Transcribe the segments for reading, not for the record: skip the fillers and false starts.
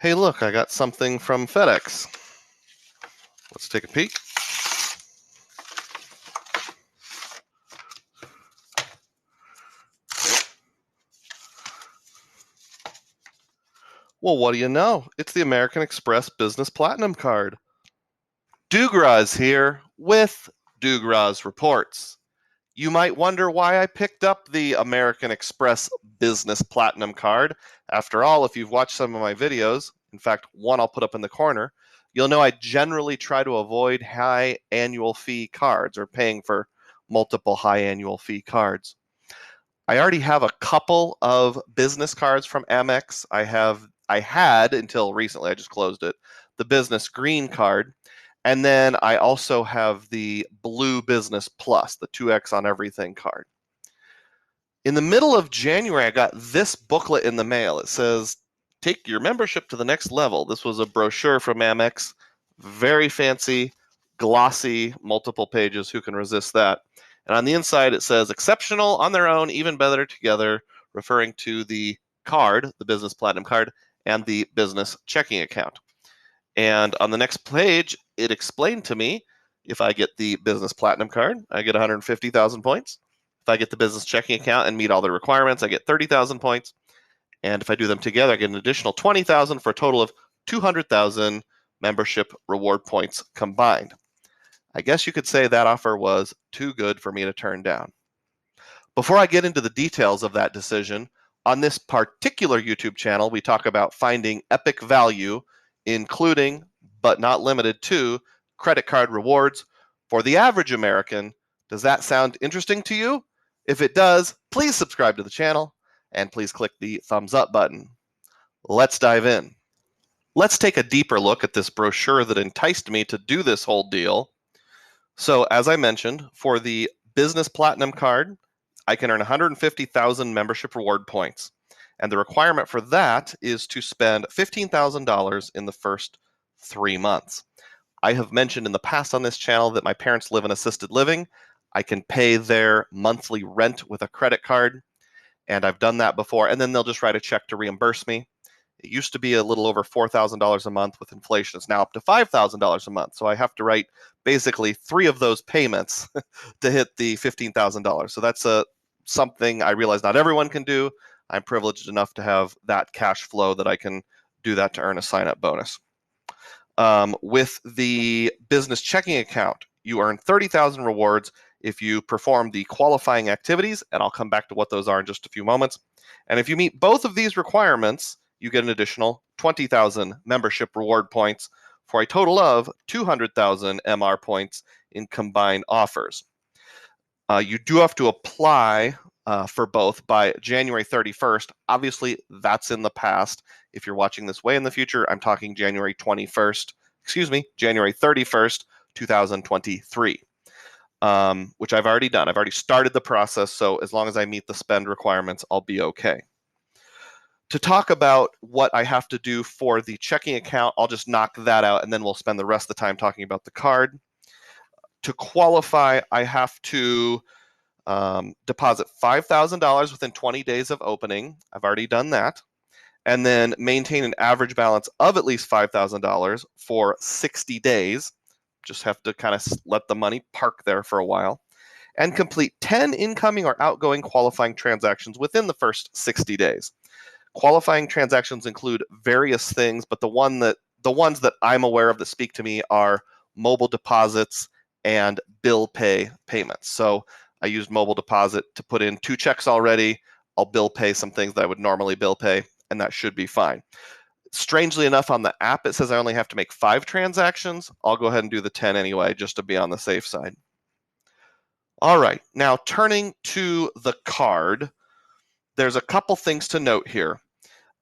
Hey, look, I got something from FedEx. Let's take a peek. Well, what do you know? It's the American Express Business Platinum Card. Dugras here with Dugras Reports. You might wonder why I picked up the American Express Business Platinum Card. After all, if you've watched some of my videos, in fact, one I'll put up in the corner, you'll know I generally try to avoid high annual fee cards or paying for multiple high annual fee cards. I already have a couple of business cards from AMEX. I had until recently, I just closed it, the business green card. And then I also have the blue business plus, the 2X on everything card. In the middle of January, I got this booklet in the mail. It says, take your membership to the next level. This was a brochure from AMEX, very fancy, glossy, multiple pages. Who can resist that? And on the inside, it says, exceptional on their own, even better together, referring to the card, the business platinum card, and the business checking account. And on the next page, it explained to me, if I get the business platinum card, I get 150,000 points. If I get the business checking account and meet all the requirements, I get 30,000 points. And if I do them together, I get an additional 20,000 for a total of 200,000 membership reward points combined. I guess you could say that offer was too good for me to turn down. Before I get into the details of that decision, on this particular YouTube channel, we talk about finding epic value, including, but not limited to, credit card rewards for the average American. Does that sound interesting to you? If it does, please subscribe to the channel and please click the thumbs up button. Let's dive in. Let's take a deeper look at this brochure that enticed me to do this whole deal. So as I mentioned, for the business platinum card, I can earn 150,000 membership reward points. And the requirement for that is to spend $15,000 in the first 3 months. I have mentioned in the past on this channel that my parents live in assisted living. I can pay their monthly rent with a credit card, and I've done that before, and then they'll just write a check to reimburse me. It used to be a little over $4,000 a month. With inflation, it's now up to $5,000 a month. So I have to write basically 3 of those payments to hit the $15,000. So that's something I realize not everyone can do. I'm privileged enough to have that cash flow that I can do that to earn a sign-up bonus. With the business checking account, you earn 30,000 rewards if you perform the qualifying activities, and I'll come back to what those are in just a few moments. And if you meet both of these requirements, you get an additional 20,000 membership reward points for a total of 200,000 MR points in combined offers. You do have to apply for both by January 31st. Obviously, that's in the past. If you're watching this way in the future, I'm talking January 31st, 2023, which I've already done. I've already started the process, so as long as I meet the spend requirements, I'll be okay. To talk about what I have to do for the checking account, I'll just knock that out, and then we'll spend the rest of the time talking about the card. To qualify, I have to deposit $5,000 within 20 days of opening. I've already done that. And then maintain an average balance of at least $5,000 for 60 days. Just have to kind of let the money park there for a while. And complete 10 incoming or outgoing qualifying transactions within the first 60 days. Qualifying transactions include various things, but the ones that I'm aware of that speak to me are mobile deposits and bill pay payments. So I used mobile deposit to put in 2 checks already. I'll bill pay some things that I would normally bill pay, and that should be fine. Strangely enough, on the app, it says I only have to make 5 transactions. I'll go ahead and do the 10 anyway, just to be on the safe side. All right, now turning to the card, there's a couple things to note here.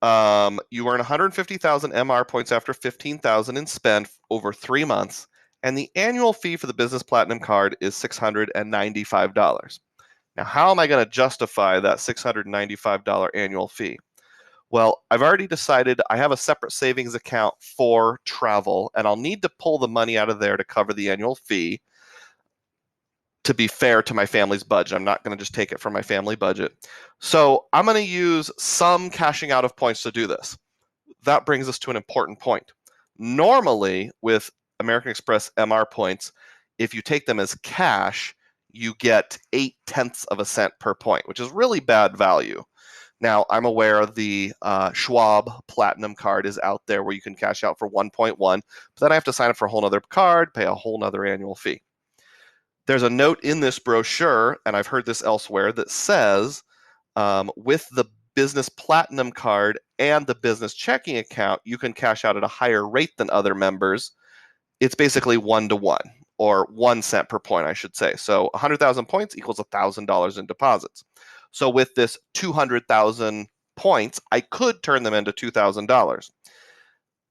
You earn 150,000 MR points after 15,000 in spend over 3 months, and the annual fee for the Business Platinum card is $695. Now, how am I going to justify that $695 annual fee? Well, I've already decided I have a separate savings account for travel, and I'll need to pull the money out of there to cover the annual fee to be fair to my family's budget. I'm not going to just take it from my family budget. So I'm going to use some cashing out of points to do this. that brings us to an important point. Normally, with American Express MR points, if you take them as cash, you get 0.8 of a cent per point, which is really bad value. Now, I'm aware the Schwab Platinum card is out there where you can cash out for 1.1, but then I have to sign up for a whole other card, pay a whole other annual fee. There's a note in this brochure, and I've heard this elsewhere, that says with the Business Platinum card and the business checking account, you can cash out at a higher rate than other members. It's basically 1-to-1, or 1 cent per point, I should say. So 100,000 points equals $1,000 in deposits. So with this 200,000 points, I could turn them into $2,000.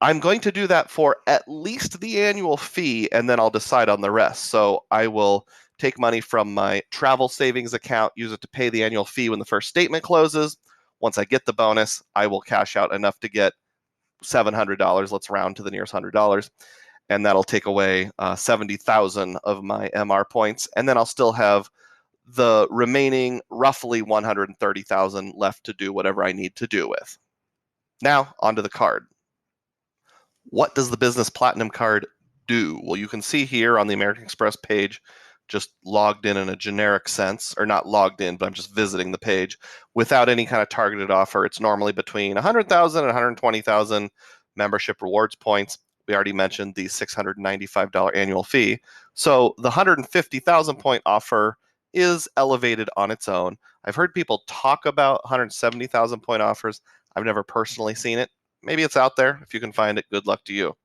I'm going to do that for at least the annual fee, and then I'll decide on the rest. So I will take money from my travel savings account, use it to pay the annual fee when the first statement closes. Once I get the bonus, I will cash out enough to get $700. Let's round to the nearest $100. And that'll take away 70,000 of my MR points. And then I'll still have the remaining roughly 130,000 left to do whatever I need to do with. Now, onto the card. What does the Business Platinum card do? Well, you can see here on the American Express page, just logged in a generic sense, or not logged in, but I'm just visiting the page without any kind of targeted offer. It's normally between 100,000 and 120,000 membership rewards points. We already mentioned the $695 annual fee. So the 150,000 point offer is elevated on its own. I've heard people talk about 170,000 point offers. I've never personally seen it. Maybe it's out there. If you can find it, good luck to you.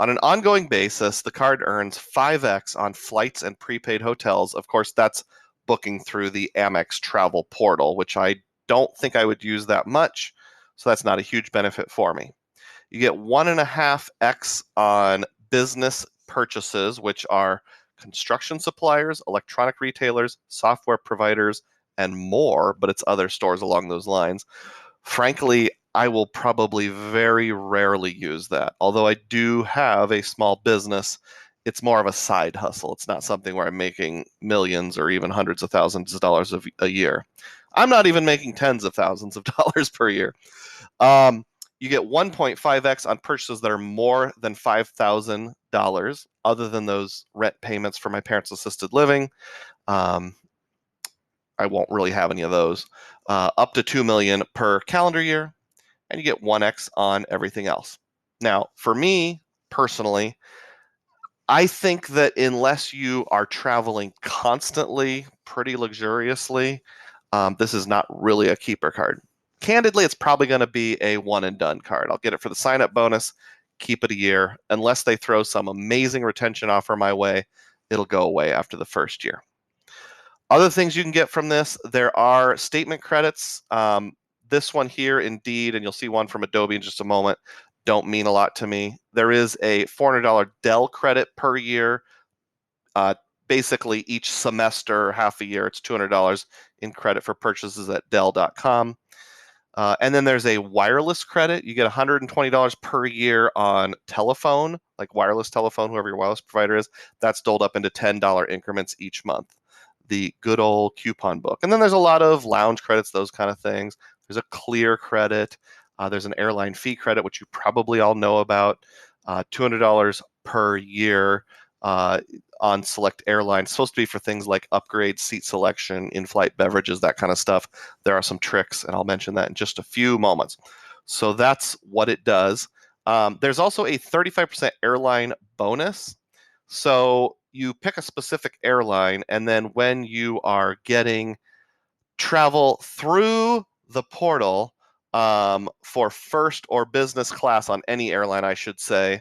On an ongoing basis, the card earns 5x on flights and prepaid hotels. Of course, that's booking through the AMEX travel portal, which I don't think I would use that much, so that's not a huge benefit for me. You get 1.5x on business purchases, which are construction suppliers, electronic retailers, software providers, and more, but it's other stores along those lines. Frankly, I will probably very rarely use that. Although I do have a small business, it's more of a side hustle. It's not something where I'm making millions or even hundreds of thousands of dollars a year. I'm not even making tens of thousands of dollars per year. You get 1.5x on purchases that are more than $5,000, other than those rent payments for my parents' assisted living. I won't really have any of those. Up to $2 million per calendar year, and you get 1x on everything else. Now, for me personally, I think that unless you are traveling constantly, pretty luxuriously, this is not really a keeper card. Candidly, it's probably going to be a one and done card. I'll get it for the sign up bonus, keep it a year. Unless they throw some amazing retention offer my way, it'll go away after the first year. Other things you can get from this, there are statement credits. This one here, Indeed, and you'll see one from Adobe in just a moment, don't mean a lot to me. There is a $400 Dell credit per year. Basically, each semester, half a year, it's $200 in credit for purchases at Dell.com. And then there's a wireless credit. You get $120 per year on telephone, like wireless telephone, whoever your wireless provider is. That's doled up into $10 increments each month. The good old coupon book. And then there's a lot of lounge credits, those kind of things. There's a clear credit. There's an airline fee credit, which you probably all know about. $200 per year on select airlines. It's supposed to be for things like upgrades, seat selection, in-flight beverages, that kind of stuff. There are some tricks, and I'll mention that in just a few moments. So that's what it does. There's also a 35% airline bonus. So you pick a specific airline, and then when you are getting travel through the portal for first or business class on any airline, I should say,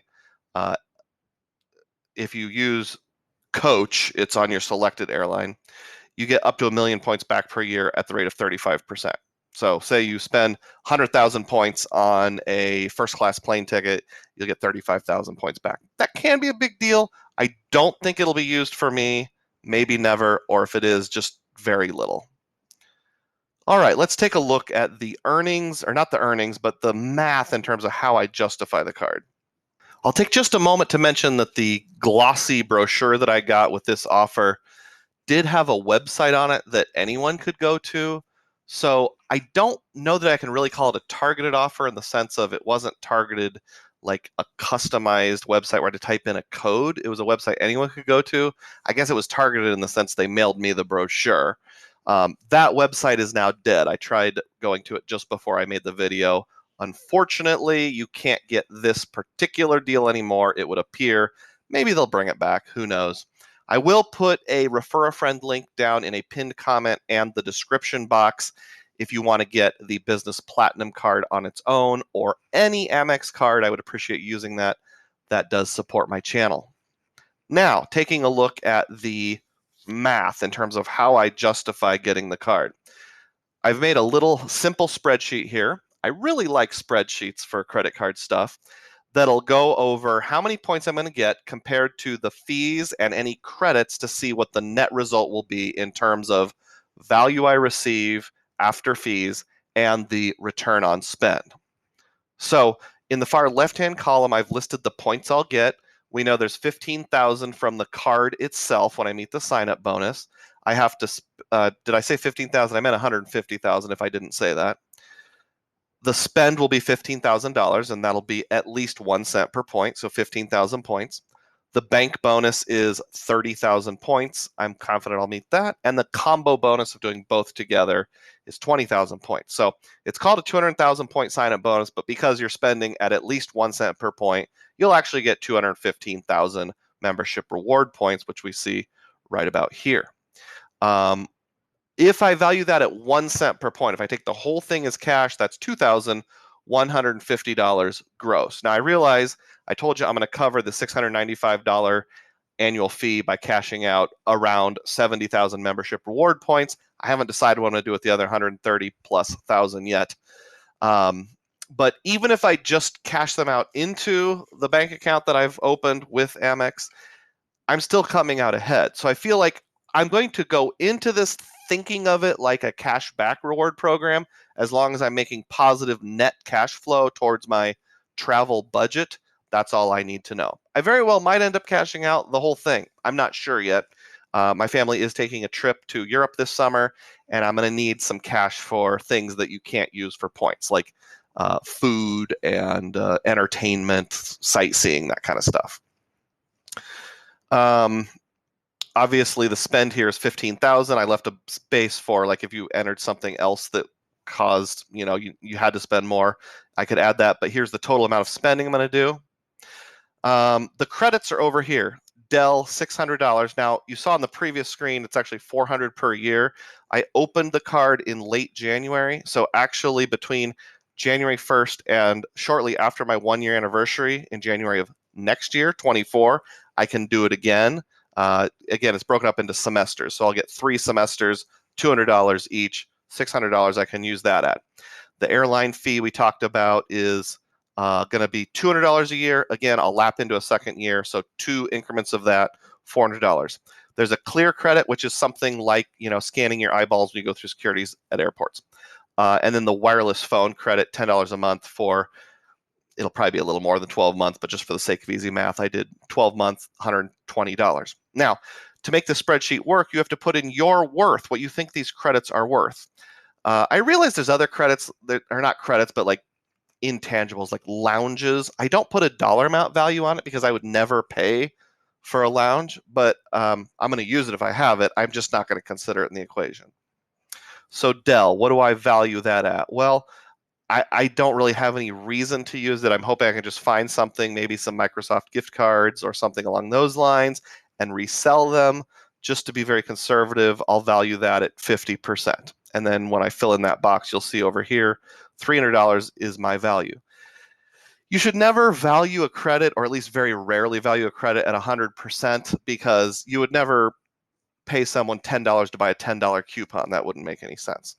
if you use Coach, it's on your selected airline, you get up to 1 million points back per year at the rate of 35%. So say you spend 100,000 points on a first class plane ticket, you'll get 35,000 points back. That can be a big deal. I don't think it'll be used for me, maybe never, or if it is, just very little. All right, let's take a look at the earnings, or not the earnings, but the math in terms of how I justify the card. I'll take just a moment to mention that the glossy brochure that I got with this offer did have a website on it that anyone could go to. So I don't know that I can really call it a targeted offer in the sense of it wasn't targeted like a customized website where I had to type in a code. It was a website anyone could go to. I guess it was targeted in the sense they mailed me the brochure. That website is now dead. I tried going to it just before I made the video. Unfortunately, you can't get this particular deal anymore. It would appear. Maybe they'll bring it back. Who knows? I will put a refer a friend link down in a pinned comment and the description box if you want to get the business platinum card on its own or any Amex card. I would appreciate using that. That does support my channel. Now, taking a look at the math in terms of how I justify getting the card. I've made a little simple spreadsheet here. I really like spreadsheets for credit card stuff that'll go over how many points I'm going to get compared to the fees and any credits to see what the net result will be in terms of value I receive after fees and the return on spend. So in the far left-hand column, I've listed the points I'll get. We know there's 15,000 from the card itself when I meet the sign-up bonus. I have to, did I say 15,000? I meant 150,000 if I didn't say that. The spend will be $15,000, and that'll be at least 1 cent per point, so 15,000 points. The bank bonus is 30,000 points. I'm confident I'll meet that. And the combo bonus of doing both together is 20,000 points. So it's called a 200,000 point sign-up bonus, but because you're spending at least 1 cent per point, you'll actually get 215,000 membership reward points, which we see right about here. If I value that at 1 cent per point, if I take the whole thing as cash, that's $2,150 gross. Now I realize I told you I'm going to cover the $695 annual fee by cashing out around 70,000 membership reward points. I haven't decided what I'm going to do with the other 130 plus thousand yet. But even if I just cash them out into the bank account that I've opened with Amex, I'm still coming out ahead. So I feel like I'm going to go into this thinking of it like a cash back reward program, as long as I'm making positive net cash flow towards my travel budget. That's all I need to know. I very well might end up cashing out the whole thing. I'm not sure yet. My family is taking a trip to Europe this summer, and I'm going to need some cash for things that you can't use for points, like food and entertainment, sightseeing, that kind of stuff. Obviously, the spend here is 15,000. I left a space for like if you entered something else that caused, you had to spend more. I could add that, but here's the total amount of spending I'm going to do. The credits are over here. Dell, $600. Now, you saw on the previous screen, it's actually $400 per year. I opened the card in late January. So actually between January 1st and shortly after my 1-year anniversary in January of next year, 24, I can do it again. Again, it's broken up into semesters. So I'll get 3 semesters, $200 each, $600 I can use that at. The airline fee we talked about is going to be $200 a year. Again, I'll lap into a second year. So 2 increments of that, $400. There's a clear credit, which is something like, scanning your eyeballs when you go through securities at airports. And then the wireless phone credit, $10 a month for, it'll probably be a little more than 12 months, but just for the sake of easy math, I did 12 months, $120. Now, to make the spreadsheet work, you have to put in your worth, what you think these credits are worth. I realize there's other credits that are not credits, but like intangibles, like lounges. I don't put a dollar amount value on it because I would never pay for a lounge, but I'm going to use it if I have it. I'm just not going to consider it in the equation. So Dell, what do I value that at? Well, I don't really have any reason to use it. I'm hoping I can just find something, maybe some Microsoft gift cards or something along those lines, and resell them. Just to be very conservative, I'll value that at 50%. And then when I fill in that box, you'll see over here, $300 is my value. You should never value a credit, or at least very rarely value a credit at 100%, because you would never pay someone $10 to buy a $10 coupon. That wouldn't make any sense.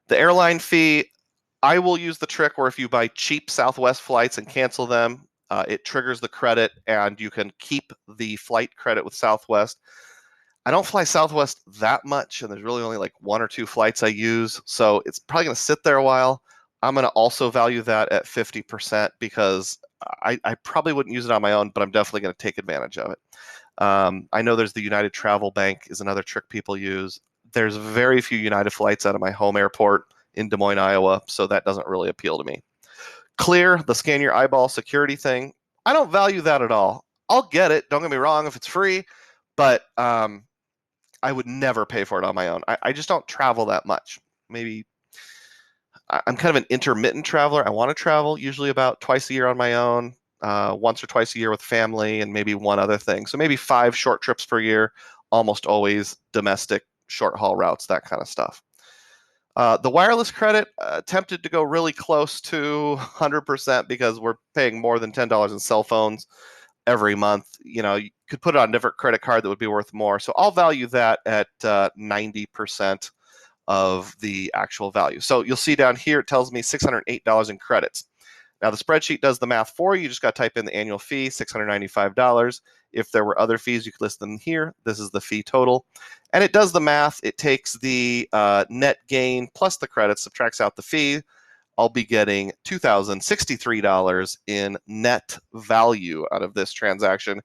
The airline fee, I will use the trick where if you buy cheap Southwest flights and cancel them, it triggers the credit and you can keep the flight credit with Southwest. I don't fly Southwest that much, and there's really only like 1 or 2 flights I use, so it's probably going to sit there a while. I'm going to also value that at 50% because I probably wouldn't use it on my own, but I'm definitely going to take advantage of it. I know there's the United Travel Bank is another trick people use. There's very few United flights out of my home airport in Des Moines, Iowa, so that doesn't really appeal to me. Clear, the scan your eyeball security thing, I don't value that at all. I'll get it, don't get me wrong, if it's free, but I would never pay for it on my own. I just don't travel that much. Maybe I'm kind of an intermittent traveler. I want to travel usually about twice a year on my own, once or twice a year with family, and maybe one other thing. So maybe 5 short trips per year, almost always domestic, short haul routes, that kind of stuff. The wireless credit, tempted to go really close to 100% because we're paying more than $10 in cell phones every month. You know, you could put it on a different credit card that would be worth more. So I'll value that at 90% of the actual value. So you'll see down here, it tells me $608 in credits. Now the spreadsheet does the math for you. You just got to type in the annual fee, $695. If there were other fees, you could list them here. This is the fee total. And it does the math. It takes the net gain plus the credits, subtracts out the fee. I'll be getting $2,063 in net value out of this transaction,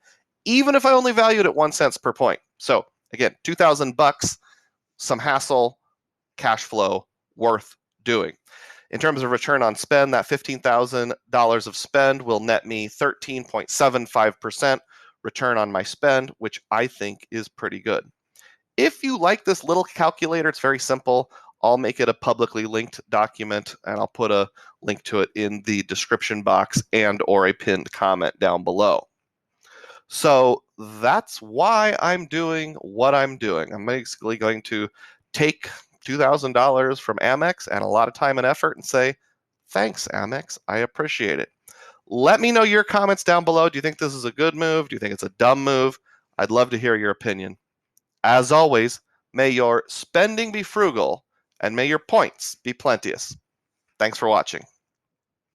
even if I only valued it 1 cent per point. So again, $2,000, some hassle, cash flow, worth doing. In terms of return on spend, that $15,000 of spend will net me 13.75% return on my spend, which I think is pretty good. If you like this little calculator, it's very simple. I'll make it a publicly linked document, and I'll put a link to it in the description box and or a pinned comment down below. So that's why I'm doing what I'm doing. I'm basically going to take $2,000 from Amex and a lot of time and effort and say, thanks, Amex. I appreciate it. Let me know your comments down below. Do you think this is a good move? Do you think it's a dumb move? I'd love to hear your opinion. As always, may your spending be frugal and may your points be plenteous. Thanks for watching.